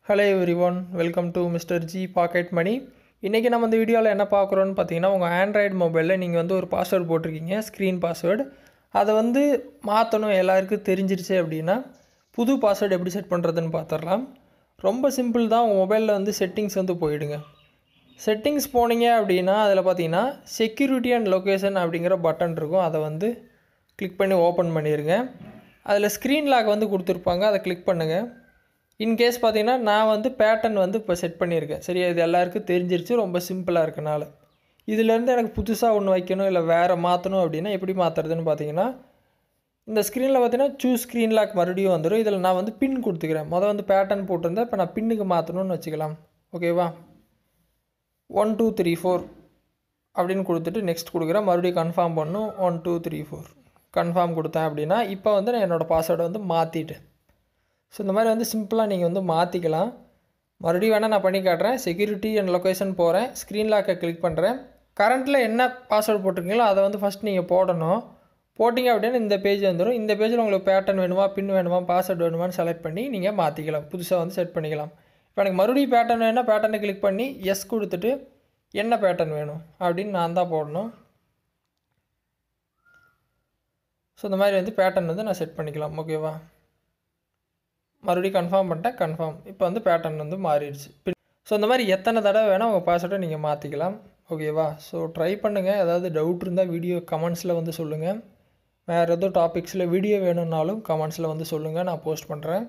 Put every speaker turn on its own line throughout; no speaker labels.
Hello everyone, welcome to Mr. G Pocket Money. இன்றைக்கி நம்ம இந்த வீடியோவில் என்ன பார்க்குறோன்னு பார்த்தீங்கன்னா, உங்கள் ஆண்ட்ராய்டு மொபைலில் நீங்கள் வந்து ஒரு பாஸ்வேர்டு போட்டிருக்கீங்க, ஸ்க்ரீன் பாஸ்வேர்டு. அதை வந்து மாற்றணும், எல்லாருக்கும் தெரிஞ்சிருச்சு அப்படின்னா புது பாஸ்வேர்டு எப்படி செட் பண்ணுறதுன்னு பார்த்துடலாம். ரொம்ப சிம்பிள் தான். உங்கள் மொபைலில் வந்து செட்டிங்ஸ் வந்து போயிடுங்க. செட்டிங்ஸ் போனீங்க அப்படின்னா அதில் பார்த்தீங்கன்னா செக்யூரிட்டி அண்ட் லொக்கேஷன் அப்படிங்கிற பட்டன் இருக்கும். அதை வந்து கிளிக் பண்ணி ஓப்பன் பண்ணிடுங்க. அதில் ஸ்க்ரீன் லாக் வந்து கொடுத்துருப்பாங்க, அதை கிளிக் பண்ணுங்கள். இன்கேஸ் பார்த்தீங்கன்னா நான் வந்து பேட்டர்ன் வந்து இப்போ செட் பண்ணியிருக்கேன். சரியா, இது எல்லாருக்கும் தெரிஞ்சிருச்சு, ரொம்ப சிம்பிளாக இருக்கனால. இதிலேருந்து எனக்கு புதுசாக ஒன்று வைக்கணும் இல்லை வேறு மாற்றணும் அப்படின்னா எப்படி மாற்றுறதுன்னு பார்த்தீங்கன்னா, இந்த ஸ்க்ரீனில் பார்த்தீங்கன்னா சூஸ் ஸ்க்ரீன் லாக் மறுபடியும் வந்துடும். இதில் நான் வந்து பின் கொடுத்துக்கிறேன். வந்து பேட்டர்ன் போட்டிருந்தேன், இப்போ நான் பின்னுக்கு மாற்றணும்னு வச்சுக்கலாம். ஓகேவா, 1 2 3 4 அப்படின்னு கொடுத்துட்டு நெக்ஸ்ட் கொடுக்குறேன். மறுபடியும் கன்ஃபார்ம் பண்ணணும். 1 2 3 4 கன்ஃபார்ம் கொடுத்தேன் அப்படின்னா இப்போ வந்து நான் என்னோடய பாஸ்வேர்டை வந்து மாற்றிட்டேன். ஸோ இந்த மாதிரி வந்து சிம்பிளாக நீங்கள் வந்து மாற்றிக்கலாம். மறுபடியும் வேணால் நான் பண்ணி காட்டுறேன். செக்யூரிட்டி அண்ட் லொக்கேஷன் போகிறேன், ஸ்க்ரீன் லாக்கை கிளிக் பண்ணுறேன். கரண்ட்டில் என்ன பாஸ்வேர்டு போட்டிருக்கீங்களோ அதை வந்து ஃபஸ்ட் நீங்கள் போடணும். போட்டிங்க அப்படின்னா இந்த பேஜ் வந்துடும். இந்த பேஜில் உங்களுக்கு பேட்டர்ன் வேணுமா, பின் வேணுமா, பாஸ்வேர்டு வேணுமான்னு செலக்ட் பண்ணி நீங்கள் மாற்றிக்கலாம், புதுசாக வந்து செட் பண்ணிக்கலாம். இப்போ எனக்கு மறுபடியும் பேட்டர்ன் வேணும்னா பேட்டர்னை கிளிக் பண்ணி எஸ் கொடுத்துட்டு என்ன பேட்டர்ன் வேணும் அப்படின்னு நான் தான் போடணும். ஸோ இந்த மாதிரி வந்து பேட்டர்ன் வந்து நான் செட் பண்ணிக்கலாம். ஓகேவா, மறுபடியும் கன்ஃபார்ம் பண்ணிட்டேன். கன்ஃபார்ம். இப்போ வந்து பேட்டர்ன் வந்து மாறிடுச்சு. ஸோ இந்த மாதிரி எத்தனை தடவை வேணால் உங்கள் பாஸ்வேர்டை நீங்கள் மாற்றிக்கலாம். ஓகேவா, ஸோ ட்ரை பண்ணுங்கள். ஏதாவது டவுட் இருந்தால் வீடியோ கமெண்ட்ஸில் வந்து சொல்லுங்கள். வேறு எதுவும் டாபிக்ஸில் வீடியோ வேணும்னாலும் கமெண்ட்ஸில் வந்து சொல்லுங்கள், நான் போஸ்ட் பண்ணுறேன்.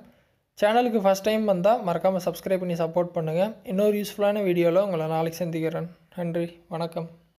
சேனலுக்கு ஃபஸ்ட் டைம் வந்தால் மறக்காமல் சப்ஸ்கிரைப் பண்ணி சப்போர்ட் பண்ணுங்கள். இன்னொரு யூஸ்ஃபுல்லான வீடியோவில் உங்களை நாளைக்கு சந்திக்கிறேன். நன்றி, வணக்கம்.